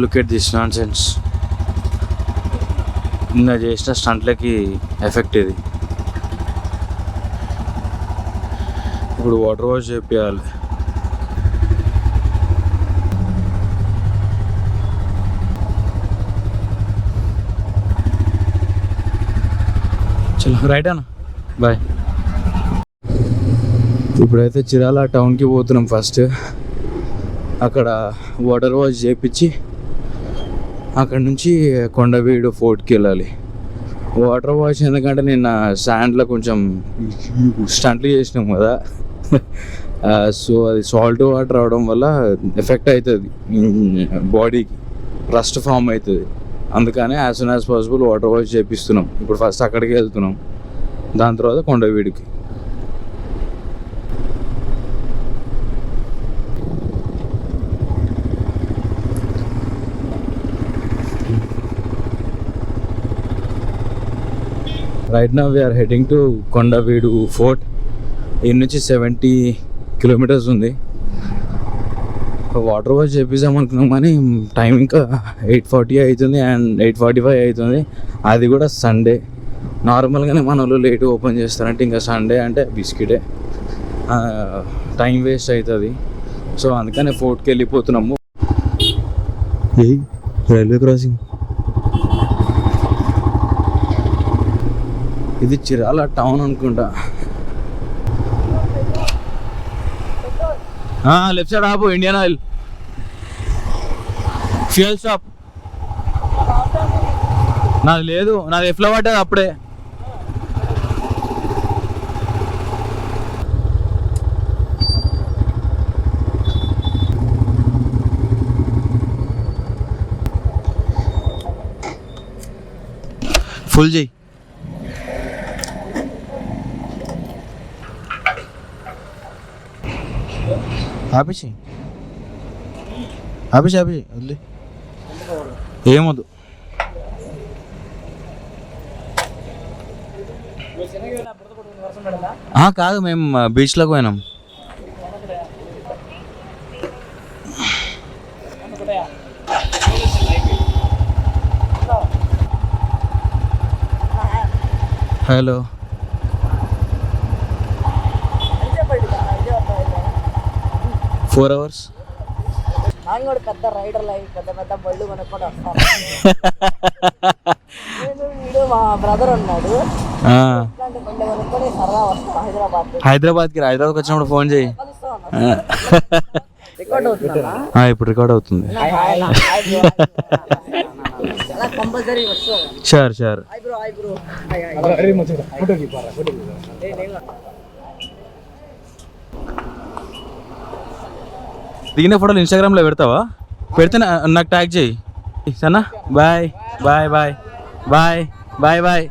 Look at this non sense. ఇంకా చేసిన స్టంట్లకి effect ఇది. ఇప్పుడు వాటర్ వాష్ చేపియాలి. చలో రైట్ అన్న, బాయ్. ఇప్పుడైతే చిరాల టౌన్కి పోతున్నాం. ఫస్ట్ అక్కడ వాటర్ వాష్ చేయించి అక్కడ నుంచి కొండవీడు ఫోర్ట్కి వెళ్ళాలి. వాటర్ వాష్ ఎందుకంటే నిన్న శాండ్లో కొంచెం స్టంట్లు చేసినాం కదా, సో అది సాల్ట్ వాటర్ అవడం వల్ల ఎఫెక్ట్ అవుతుంది బాడీకి, రస్ట్ ఫామ్ అవుతుంది. అందుకనే as soon as possible water wash చేపిస్తున్నాం. ఇప్పుడు ఫస్ట్ అక్కడికి వెళ్తున్నాం, దాని తర్వాత కొండవీడికి. Right now we are heading to Kondaveedu fort. ఇన్ నుంచి 70 కిలోమీటర్స్ ఉంది. వాటర్ వాష్ చేపిద్దాం అనుకున్నాం కానీ టైం ఇంకా 8:40 అవుతుంది అండ్ 8:45 అవుతుంది. అది కూడా సండే. నార్మల్గానే మన వాళ్ళు లేట్ ఓపెన్ చేస్తారంటే ఇంకా సండే అంటే బిస్కెటే, టైం వేస్ట్ అవుతుంది. సో అందుకనే ఫోర్ట్కి వెళ్ళిపోతున్నాము. రైల్వే క్రాసింగ్ ఇది చిరాల టౌన్ అనుకుంటా. లెఫ్ట్ సైడ్ ఆపు, ఇండియన్ ఆయిల్ ఫ్యూయల్ స్టాప్. నాది లేదు, నాది ఎఫ్లో పడ్డది అప్పుడే. ఫుల్ చేయి. ఆపేసి ఆపేసి ఆపేసి వదిలే, ఏమొద్దు. కాదు, మేము బీచ్లోకి పోయినాం. Hello, 4 hours. పెద్ద రైడర్ లైఫ్, పెద్ద పెద్ద బళ్ళు కొనుక్కొని వస్తాను. మా బ్రదర్ ఉన్నాడు, బండి కొనుక్కొని సరదా వస్తాను హైదరాబాద్కి వచ్చినప్పుడు ఫోన్ చేయి. రికార్డ్ అవుతుందా? ఇప్పుడు రికార్డ్ అవుతుంది. కంపల్సరీ వస్తుంది. Sure sure. దిగిన ఫోటోలు ఇన్స్టాగ్రామ్లో పెడతావా? పెడితే నాకు ట్యాగ్ చేయి సన్నా. Bye bye bye bye bye bye.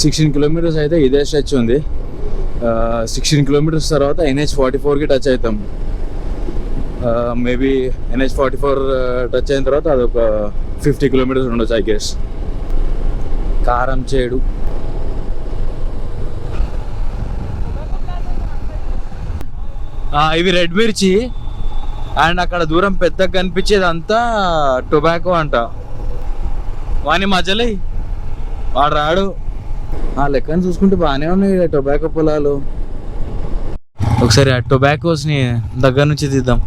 16 kilometres అయితే ఇదే స్ట్రెచ్ ఉంది. 16 కిలోమీటర్స్ తర్వాత NH44కి టచ్ అవుతాం. మేబీ NH44 టచ్ అయిన తర్వాత అదొక 50 కిలోమీటర్స్ ఉండొచ్చు ఐ గెస్. కారం చేడు. ఇవి రెడ్ మిర్చి అండ్ అక్కడ దూరం పెద్దగా కనిపించేది అంతా టొబాకో అంట. వాని మధ్యలో వాడు రాడు. ఆ లెక్కను చూసుకుంటే బాగానే ఉన్నాయి టొబాకో పొలాలు. ఒకసారి ఆ టొబాకోస్ని దగ్గర నుంచి తీద్దాం.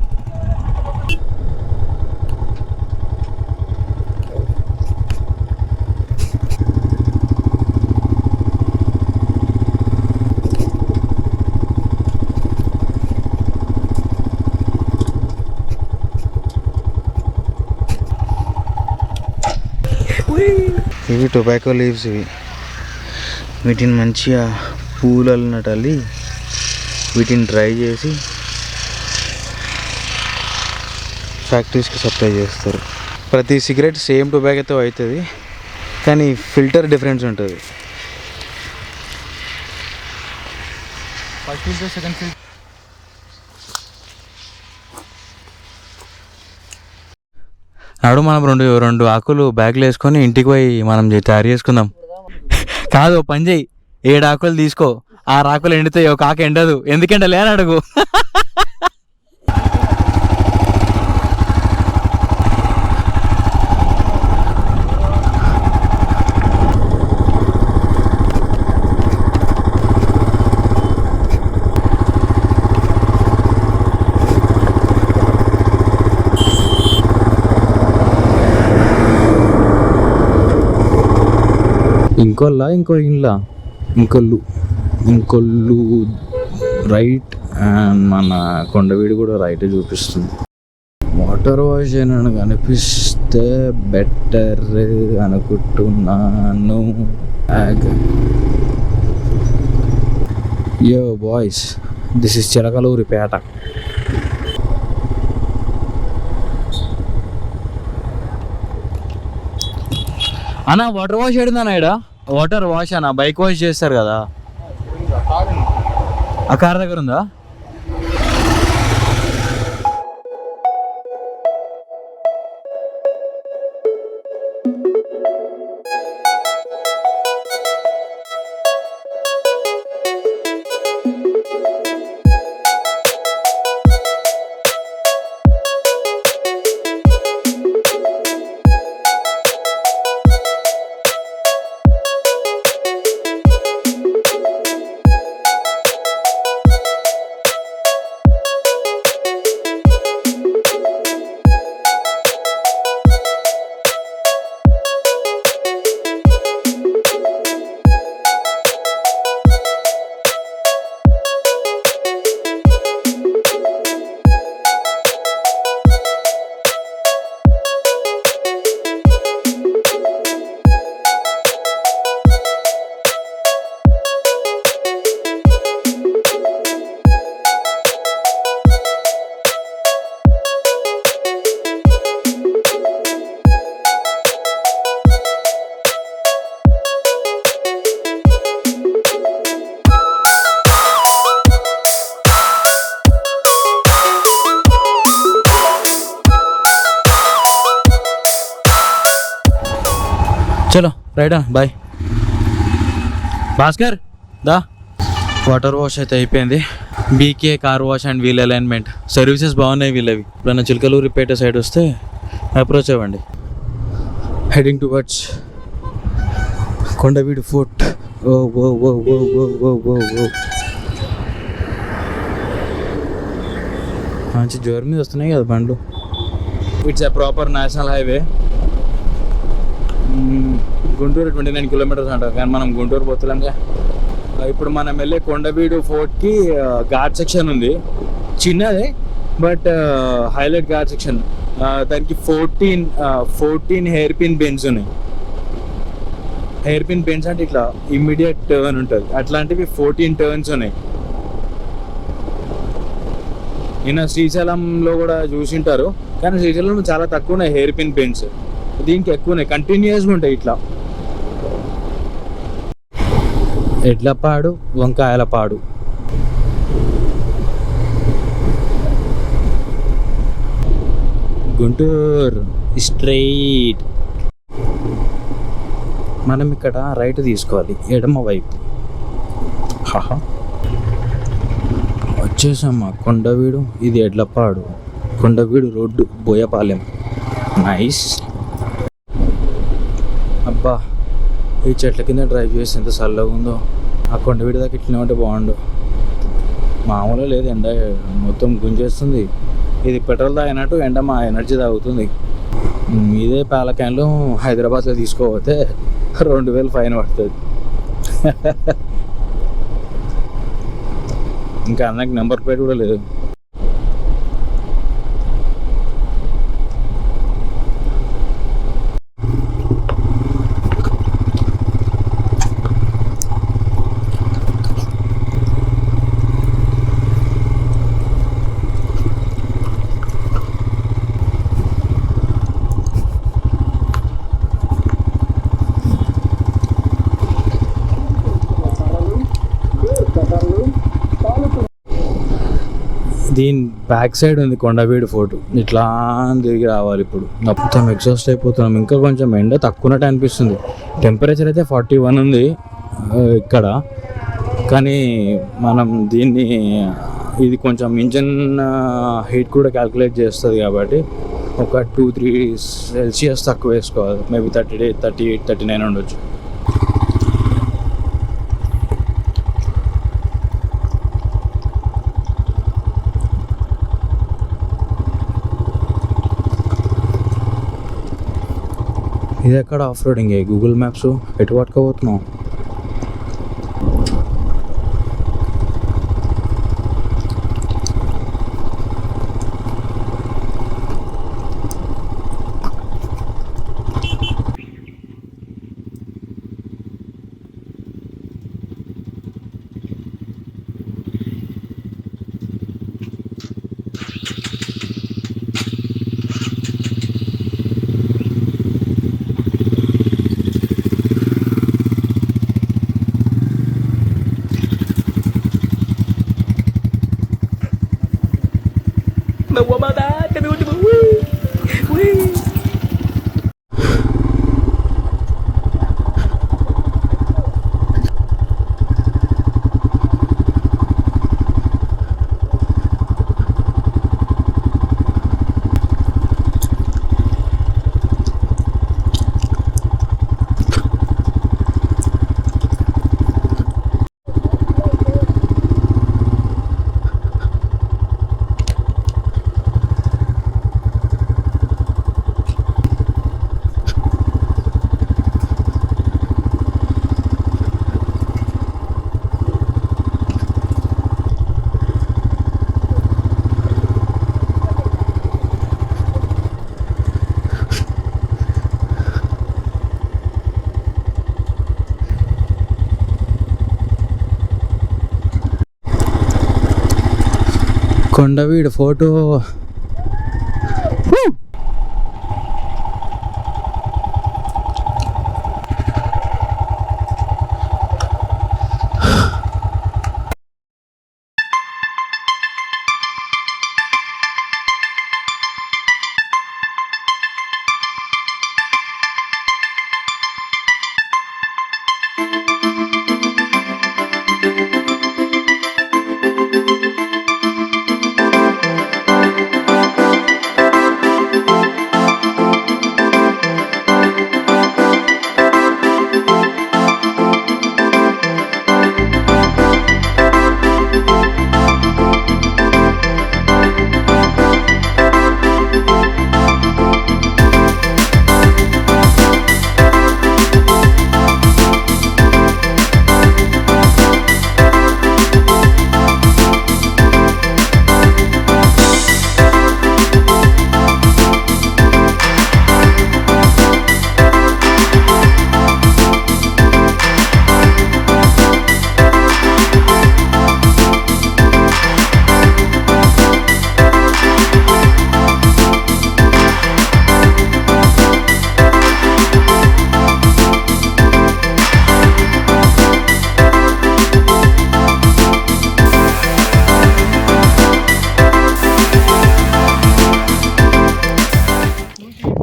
ఇవి టొబాకో లీవ్స్. వీటిని మంచిగా పూలు అల్లినట్టు అల్లి వీటిని డ్రై చేసి ఫ్యాక్టరీస్కి సప్లై చేస్తారు. ప్రతి సిగరెట్ సేమ్ టొబాకోతో అవుతుంది కానీ ఫిల్టర్ డిఫరెన్స్ ఉంటుంది. First filter, second filter. నాడు మనం రెండు ఆకులు బ్యాగ్లో వేసుకొని ఇంటికి పోయి మనం తయారు చేసుకుందాం. కాదు, పని చేయి, 7 ఆకులు తీసుకో. 6 ఆకులు ఎండితే ఒక ఆకు ఎండదు. ఎందుకు ఎండలే అని అడుగు. ఇంకో ఇంకొల్లు రైట్, అండ్ మన కొండవీడు కూడా రైట్ చూపిస్తుంది. వాటర్ వాష్ అని కనిపిస్తే బెటర్ అనుకుంటున్నాను. యో బాయ్స్, దిస్ ఇస్ చిలకలూరిపేట. అన్నా వాటర్ వాష్ ఏడుందన్నా ఇక్కడ? వాటర్ వాష్ అన్న, బైక్ వాష్ చేస్తారు కదా, ఆ కార్ దగ్గర ఉందా? చలో రైట్, బాయ్ భాస్కర్ దా. వాటర్ వాష్ అయితే అయిపోయింది. BK car wash and wheel alignment services బాగున్నాయి వీళ్ళవి. ఇప్పుడన్నా చిలకలూరిపేట సైడ్ వస్తే అప్రోచ్ అవ్వండి. Heading towards Kondaveedu fort. ఓ ఓ ఓ ఓ ఓ ఓ ఓ ఓ మంచి జోరు మీద వస్తున్నాయి కదా బండ్లు. It's a proper national highway. Guntur 29 kilometres అంటారు, కానీ మనం గుంటూరు పోతున్నాంగా. ఇప్పుడు మనం వెళ్ళే కొండవీడు ఫోర్ట్కి ఘాట్ సెక్షన్ ఉంది, చిన్నదే బట్ హైలైట్ ఘాట్ సెక్షన్. దానికి 14 హెయిర్ పిన్ బెండ్స్ ఉన్నాయి. హెయిర్ పిన్ బెండ్స్ అంటే ఇట్లా ఇమ్మీడియట్ టర్న్ ఉంటుంది, అట్లాంటివి 14 టర్న్స్ ఉన్నాయి. నిన్న శ్రీశైలంలో కూడా చూసింటారు, కానీ శ్రీశైలంలో చాలా తక్కువ ఉన్నాయి హెయిర్ పిన్ బెండ్స్. దీనికి ఎక్కువ ఉన్నాయి, కంటిన్యూస్గా ఉంటాయి ఇట్లా. ఎడ్లపాడు, వంకాయలపాడు. గుంటూరు స్ట్రైట్. మనం ఇక్కడ రైట్ తీసుకోవాలి, ఎడమ వైపు. వచ్చేసామా కొండవీడు. ఇది ఎడ్లపాడు, కొండవీడు రోడ్డు, బోయపాలెం. నైస్. అబ్బా, ఈ చెట్ల కింద డ్రైవ్ చేసి ఎంత చల్లగా ఉందో. ఆ కొండవీడి దాకా ఇట్లా ఉంటే బాగుండు. మామూలుగా లేదు, ఎండ మొత్తం గుంజేస్తుంది. ఇది పెట్రోల్ తాగినట్టు ఎండ మా ఎనర్జీ తాగుతుంది. ఇదే పాల క్యాన్లు హైదరాబాద్లో తీసుకోపోతే 2000 ఫైన్ పడుతుంది. ఇంకా అన్నకి నెంబర్ ప్లేట్ కూడా లేదు. దీని బ్యాక్ సైడ్ ఉంది కొండవీడు ఫోర్ట్. ఇట్లా తిరిగి రావాలి. ఇప్పుడు మొత్తం ఎగ్జాస్ట్ అయిపోతున్నాం. ఇంకా కొంచెం ఎండ తక్కువనట్టు అనిపిస్తుంది. టెంపరేచర్ అయితే 41 ఉంది ఇక్కడ, కానీ మనం దీన్ని ఇది కొంచెం ఇంజన్ హీట్ కూడా క్యాల్కులేట్ చేస్తుంది కాబట్టి ఒక 2-3 సెల్సియస్ తక్కువ వేసుకోవాలి. మేబీ 38, 39 ఉండొచ్చు. ఇది ఎక్కడ ఆఫ్ రోడింగ్ గూగుల్ మ్యాప్స్ ఎటు పట్టుకోబోతున్నావు? కొండవీడు ఫోటో.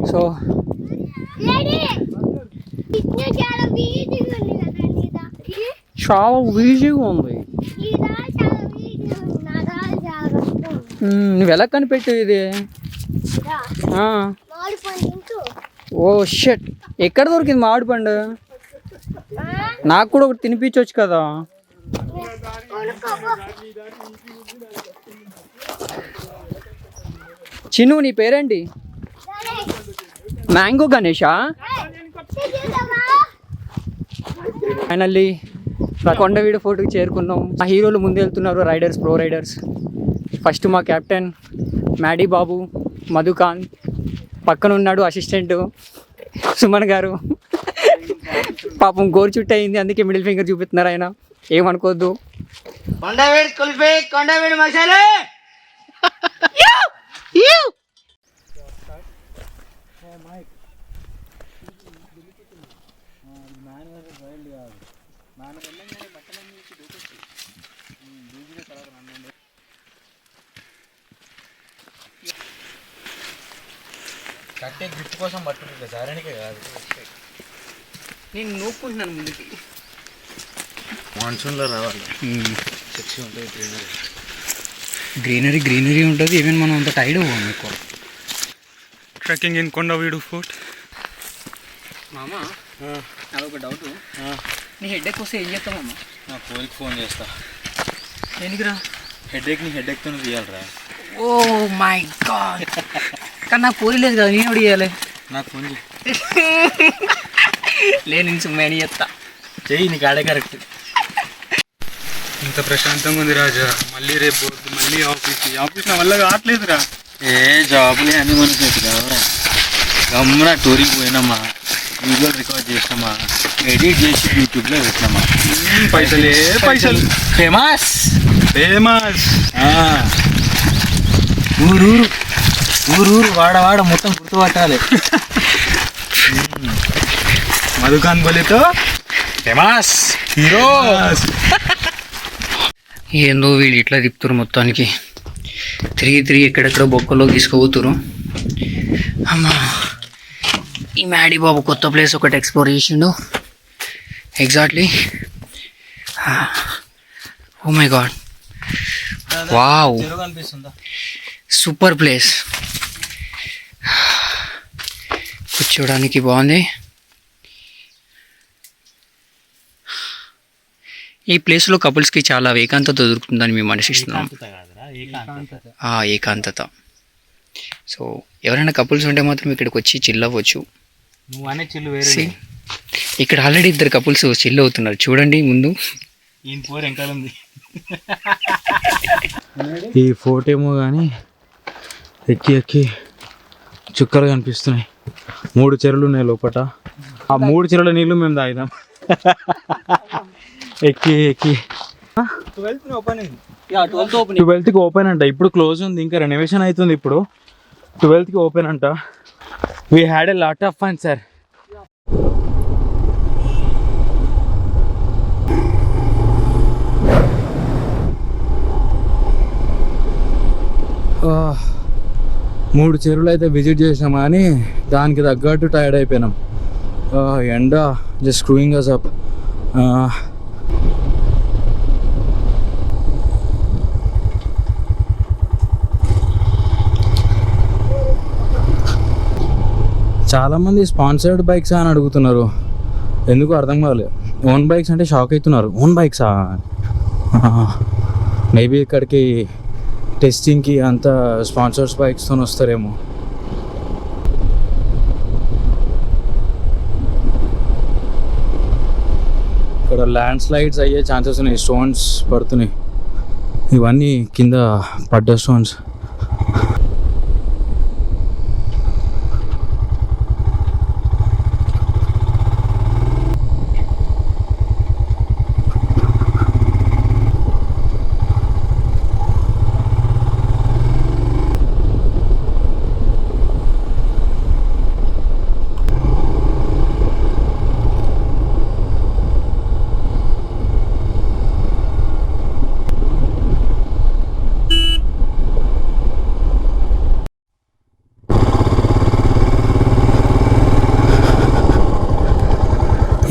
సో చాలా ఈజీగా ఉంది. నువ్వు ఎలా కనిపెట్టు ఇది? ఓ షట్, ఎక్కడ దొరికింది మామిడి పండు? నాకు కూడా ఒకటి తినిపించవచ్చు కదా. చిన్ను, నీ పేరేంటి? మ్యాంగో గణేషా? ఫైనల్లీ కొండవీడు ఫోర్ట్కి చేరుకున్నాం. మా హీరోలు ముందు వెళ్తున్నారు, రైడర్స్, ప్రో రైడర్స్. ఫస్ట్ మా కెప్టెన్ మ్యాడీ బాబు, మధుకాంత్, పక్కన ఉన్నాడు అసిస్టెంట్ సుమన్ గారు. పాపం గోరు చుట్టూ అయింది, అందుకే మిడిల్ ఫింగర్ చూపిస్తున్నారు ఆయన, ఏమనుకోవద్దు. కొండవీడు కుల్ఫీ, కొండవీడు మసాలా. కట్టే గ్రిప్ కోసం పట్టుకుంటుంది, జారానికే కాదు. నేను నూపుకుంటున్నాను ముందుకి. మాన్సూన్లో రావాలి, సెక్సీ ఉంటుంది గ్రీనరీ. గ్రీనరీ ఉంటుంది. ఈవెన్ మనం అంత టైడ్ పోవాలి ఎక్కువ. Trekking in Kondaveedu fort. మామ, అదొక డౌట్. నీ హెడ్ఏక్ వస్తే ఏం చేస్తామమ్మా? నా కోరికి ఫోన్ చేస్తా. ఎందుకురా? హెడ్ఏక్ని హెడ్ఏక్తో తీయాలరా. ఓ మై గాడ్, కానీ నాకు కోరి లేదు కదా, నేను కూడా చేయాలి. నాకు ఫోన్ చేయి. లేని సుమ్మని చెప్తా చెయ్యి నీకు ఆడే కరెక్ట్. ఇంత ప్రశాంతంగా ఉంది రాజా. మళ్ళీ రేపు మళ్ళీ ఆఫీస్ నా వల్ల కావట్లేదురా. ఏ జాబులే అన్ని మనసు కావరా. గమ్మున టూరింగ్ పోయినామా, వీడియోలు రికార్డ్ చేసినామా, ఎడిట్ చేసి యూట్యూబ్లో పెట్టినామా. పైసలే పైసలు. Famous famous. ఊరూరు ఊరూరు వాడ మొత్తం గుర్తుపట్టాలి. మధుకాన్ బలితో ఫేమస్ హీరో. ఏందో వీళ్ళు ఇట్లా తిప్పుతారు మొత్తానికి. తిరిగి ఎక్కడెక్కడ బొక్కలో తీసుకుపోతురు. అమ్మా, ఈ మ్యాడీ బాబు కొత్త ప్లేస్ ఒకటి ఎక్స్ప్లోర్ చేసిండు. Exactly. Oh my god, wow, super place. కూర్చోడానికి బాగుంది. ఈ ప్లేస్లో కపుల్స్కి చాలా ఏకాంతత దొరుకుతుందని మేము అనుశిస్తున్నాం. ఏకాంతత. సో ఎవరైనా కపుల్స్ ఉంటే మాత్రం ఇక్కడికి వచ్చి చిల్ అవ్వచ్చు. ఇక్కడ ఆల్రెడీ 2 కపుల్స్ చిల్ అవుతున్నారు చూడండి ముందు. ఈ ఫోర్ట్ ఏమో కానీ ఎక్కి చుక్కలు కనిపిస్తున్నాయి. 3 చెరువులు ఉన్నాయి లోపట. ఆ 3 చెరువుల నీళ్ళు మేము తాగుదాం. ఎక్కి 12కి ఓపెన్ అంట. ఇప్పుడు క్లోజ్ ఉంది, ఇంకా రెనోవేషన్ అవుతుంది. ఇప్పుడు 12కి ఓపెన్ అంట. We had a lot of fun sir. మూడు చెరువులు అయితే విజిట్ చేసినాం కానీ దానికి తగ్గట్టు టైర్డ్ అయిపోయినాం. ఎండ జస్ట్ స్క్రూయింగ్ అస్ అప్. చాలామంది స్పాన్సర్డ్ బైక్స్ అని అడుగుతున్నారు, ఎందుకు అర్థం కాలేదు. ఓన్ బైక్స్ అంటే షాక్ అవుతున్నారు. ఓన్ బైక్సా? మేబీ ఇక్కడికి టెస్టింగ్కి అంతా స్పాన్సర్స్ బైక్స్తో వస్తారేమో. ఇక్కడ ల్యాండ్ స్లైడ్స్ అయ్యే ఛాన్సెస్ ఉన్నాయి. స్టోన్స్ పడుతున్నాయి. ఇవన్నీ కింద పడ్డ స్టోన్స్.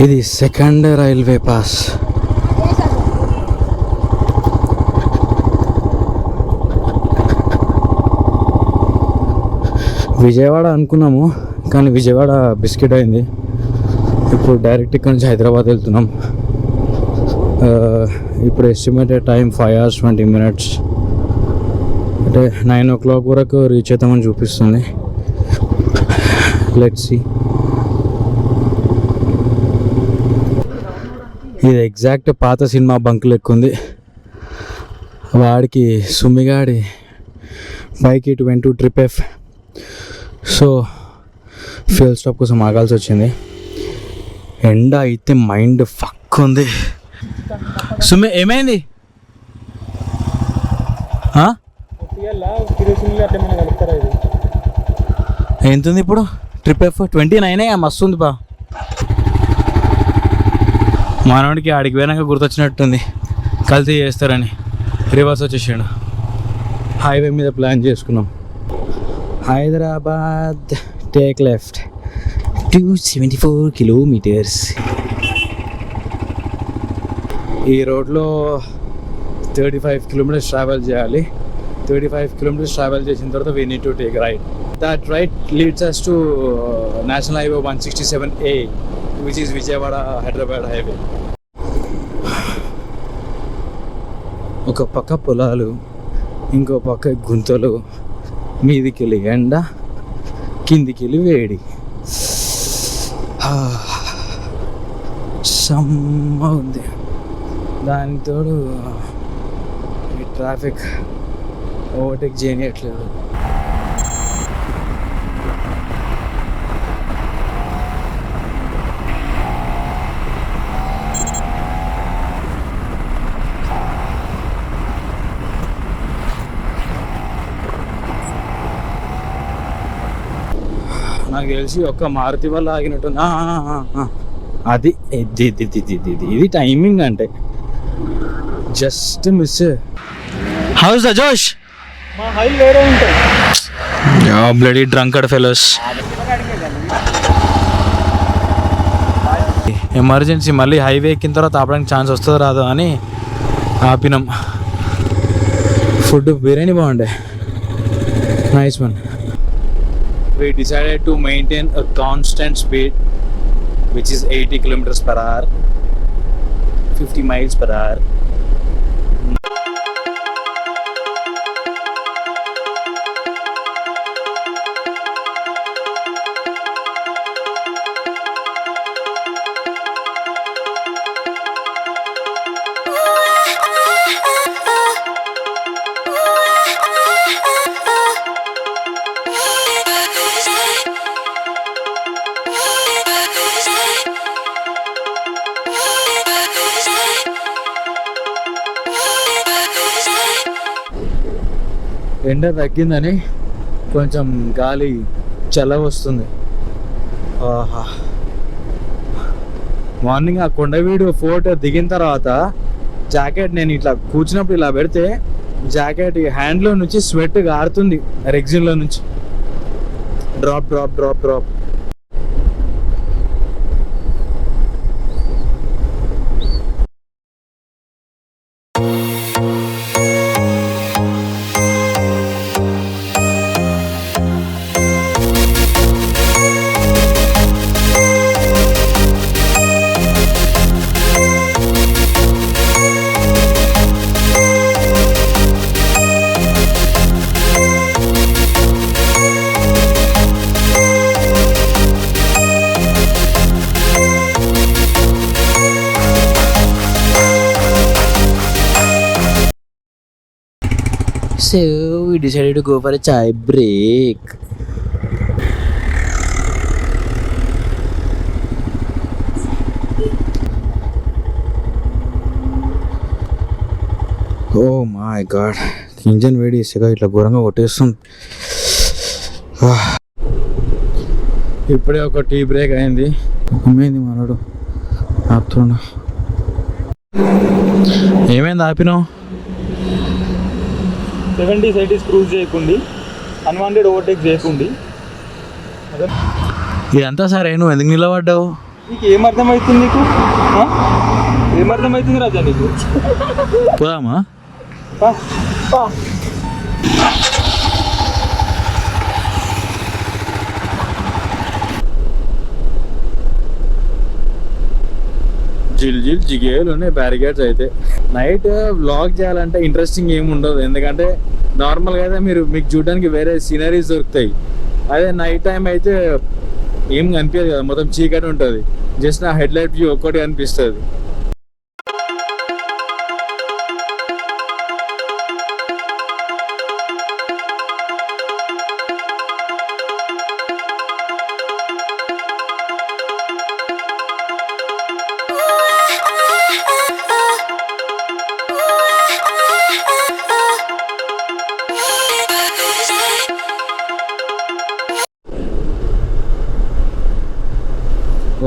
ఇది సెకండ్ రైల్వే పాస్. విజయవాడ అనుకున్నాము కానీ విజయవాడ బిస్కెట్ అయింది. ఇప్పుడు డైరెక్ట్ ఇక్కడ నుంచి హైదరాబాద్ వెళ్తున్నాం. ఇప్పుడు ఎస్టిమేటెడ్ టైం 5 hours 20 minutes. అంటే 9 o'clock వరకు రీచ్ అవుతామని చూపిస్తుంది. Let's see. ఇది ఎగ్జాక్ట్ పాత సినిమా బంక్ లెక్క ఉంది. వాడికి సుమ్మిగాడి బైక్ ఇటు వెంట ట్రిప్ ఎఫ్. సో ఫ్యూల్ స్టాప్ కోసం ఆగాల్సి వచ్చింది. ఎండ అయితే మైండ్ ఫక్ ఉంది. సుమ్మి ఏమైంది? ఎంతుంది ఇప్పుడు ట్రిప్ ఎఫ్? 29 మస్తు ఉంది బా. మానవుడికి ఆడికి పోయినాక గుర్తొచ్చినట్టుంది కల్తీ చేస్తారని. రివర్స్ వచ్చేసాడు. హైవే మీద ప్లాన్ చేసుకున్నాం. Hyderabad take left 274 kilometers. ఈ రోడ్లో 35 kilometers ట్రావెల్ చేయాలి. 35 kilometers ట్రావెల్ చేసిన తర్వాత we need to take right. That right leads us to national highway 167A, which is Vijayawada Hyderabad highway. ఒక పక్క పొలాలు, ఇంకో పక్క గుంతలు, మీదికి వెళ్ళి ఎండ, కిందికి వెళ్ళి వేడి. సమ్మ ఉంది, దానికి తోడు ఈ ట్రాఫిక్ ఓవర్టేక్ చేయట్లేదు. నాకు తెలిసి ఒక్క మారుతి వల్ల ఆగినట్టు. అది ఇది టైమింగ్ అంటే జస్ట్ మిస్. హౌస్ ద జోష్ మా హై వేరే ఉంటాయి. Bloody drunkard fellows. ఎమర్జెన్సీ మళ్ళీ హైవే ఎక్కిన తర్వాత ఆపడానికి ఛాన్స్ వస్తుందో రాదో అని ఆపినాం. ఫుడ్ బిర్యానీ బాగుండే, nice one. We decided to maintain a constant speed which is 80 kilometers per hour, 50 miles per hour. ఎండ తగ్గిందని కొంచెం గాలి చల్ల వస్తుంది. ఆహా, మార్నింగ్ ఆ కొండవీడు ఫోర్ట్ దిగిన తర్వాత జాకెట్ నేను ఇట్లా కూర్చున్నప్పుడు ఇలా పెడితే జాకెట్ హ్యాండ్లో నుంచి స్వెట్ గారుతుంది, రెగ్జిన్లో నుంచి drop drop drop drop. So we decided to go for a chai break. Oh my god, engine వేడి ఇసుగా ఇట్లా ఘోరంగా కొట్టేస్తుంది. ఇప్పుడే ఒక టీ బ్రేక్ అయింది. ఏమైంది మనోడు ఆపుతున్నా? ఏమైంది ఆపినావు? 70s 80s క్రూజ్ చేయకుండి, అన్వాంటెడ్ ఓవర్టేక్ చేయకుండి. ఇదంతా సరే, నువ్వు ఎందుకు నిలబడ్డావు? నీకు ఏమర్థమవుతుంది? నీకు ఏమర్థమవుతుంది రాజా నీకు? పోదామా? జిల్ జిల్ జిగేలు ఉన్నాయి బ్యారికేడ్స్. అయితే నైట్ వ్లాగ్ చేయాలంటే ఇంట్రెస్టింగ్ ఏమి ఉండదు, ఎందుకంటే నార్మల్గా అయితే మీకు చూడడానికి వేరే సీనరీస్ దొరుకుతాయి. అదే నైట్ టైం అయితే ఏం కనిపించదు కదా, మొత్తం చీకటి ఉంటుంది, జస్ట్ నా హెడ్ లైట్ వ్యూ ఒక్కటి కనిపిస్తుంది.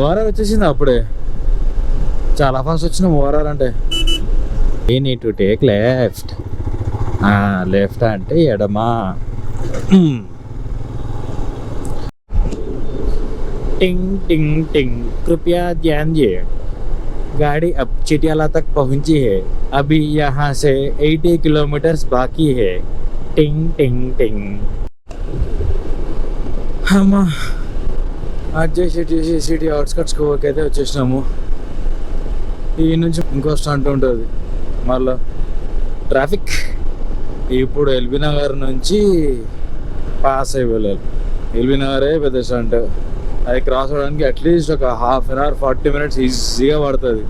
ఓఆర్ఆర్ వచ్చేసింది అప్పుడే, చాలా ఫాస్ట్ వచ్చిన ఓఆర్ఆర్ అంటే. ఏ need to take left, left అంటే ఎడమా. टिंग टिंग टिंग कृपया ध्यान दिए, गाड़ी अब चिटियाला तक पहुंची है, अभी यहाँ से 80 किलोमीटर बाकी है. टिंग टिंग टिंग. हम అజయ్ సిటీ అవుట్స్కట్స్కి పోకైతే వచ్చేసినాము. ఈ నుంచి ఇంకో స్టంట్ ఉంటుంది మళ్ళా ట్రాఫిక్. ఇప్పుడు ఎల్బీ నగర్ నుంచి పాస్ అయి వెళ్ళాలి. ఎల్బీ నగరే పెద్ద స్టంట్. అది క్రాస్ అవ్వడానికి అట్లీస్ట్ ఒక హాఫ్ అన్ అవర్ 40 minutes ఈజీగా పడుతుంది.